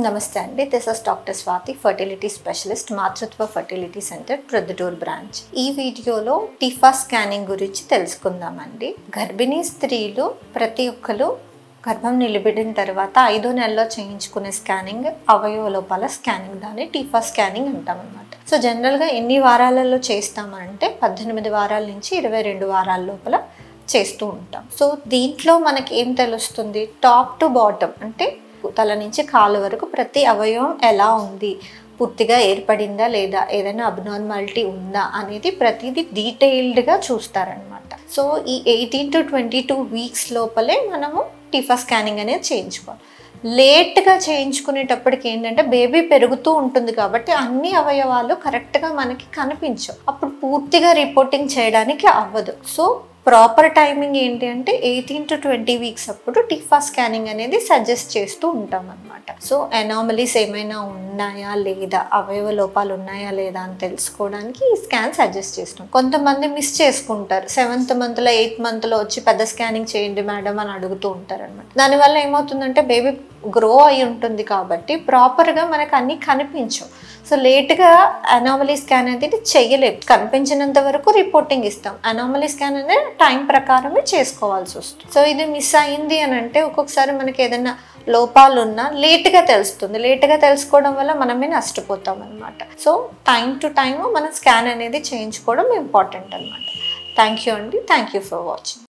నమస్తే అండి. This is doctor Swathi, fertility specialist, మాతృత్వ ఫర్టిలిటీ సెంటర్, ప్రొద్దుటూరు బ్రాంచ్. ఈ వీడియోలో టీఫా స్కానింగ్ గురించి తెలుసుకుందామండి. గర్భిణీ స్త్రీలు ప్రతి ఒక్కరు గర్భం నిలబడిన తర్వాత 5వ నెలలో చేయించుకునే స్కానింగ్ అవయవ లోపాల స్కానింగ్, దాన్ని టీఫా స్కానింగ్ అంటాం అన్నమాట. సో జనరల్గా ఎన్ని వారాలలో చేస్తామంటే 18 వారాల నుంచి 22 వారాల లోపల చేస్తూ ఉంటాం. సో దీంట్లో మనకి ఏం తెలుస్తుంది, టాప్ టు బాటమ్ అంటే తల నుంచి కాలు వరకు ప్రతి అవయవం ఎలా ఉంది, పూర్తిగా ఏర్పడిందా లేదా, ఏదైనా అబ్నార్మాలిటీ ఉందా అనేది ప్రతిదీ డీటెయిల్డ్గా చూస్తారనమాట. సో ఈ 18 to 22 వీక్స్ లోపలే మనము టీఫా స్కానింగ్ అనేది చేయించుకోవాలి. లేట్గా చేయించుకునేటప్పటికి ఏంటంటే బేబీ పెరుగుతూ ఉంటుంది కాబట్టి అన్ని అవయవాలు కరెక్ట్గా మనకి కనిపించవు, అప్పుడు పూర్తిగా రిపోర్టింగ్ చేయడానికి అవ్వదు. సో ప్రాపర్ టైమింగ్ ఏంటి అంటే 18 to 20 వీక్స్ అప్పుడు టీఫా స్కానింగ్ అనేది సజెస్ట్ చేస్తూ ఉంటాం అనమాట. సో అనామలీస్ ఏమైనా ఉన్నాయా లేదా, అవయవ లోపాలు ఉన్నాయా లేదా అని తెలుసుకోవడానికి ఈ స్కాన్ సజెస్ట్ చేస్తాం. కొంతమంది మిస్ చేసుకుంటారు, 7th మంత్లో 8th మంత్లో వచ్చి పెద్ద స్కానింగ్ చేయండి మేడం అని అడుగుతూ ఉంటారు అనమాట. దానివల్ల ఏమవుతుందంటే బేబీ గ్రో అయి ఉంటుంది కాబట్టి ప్రాపర్గా మనకు అన్నీ కనిపించవు. సో లేట్గా అనామలీ స్కాన్ అనేది చెయ్యలేము, కనిపించినంత వరకు రిపోర్టింగ్ ఇస్తాం. అనామలీ స్కాన్ అనేది టైం ప్రకారమే చేసుకోవాల్సి వస్తుంది. సో ఇది మిస్ అయింది అని అంటే ఒక్కొక్కసారి మనకి ఏదైనా లోపాలు ఉన్నా లేట్గా తెలుస్తుంది. లేట్గా తెలుసుకోవడం వల్ల మనమే నష్టపోతాం అనమాట. సో టైం టు టైం మనం స్కాన్ అనేది చేయించుకోవడం ఇంపార్టెంట్ అనమాట. థ్యాంక్ యూ అండి. Thank you for watching.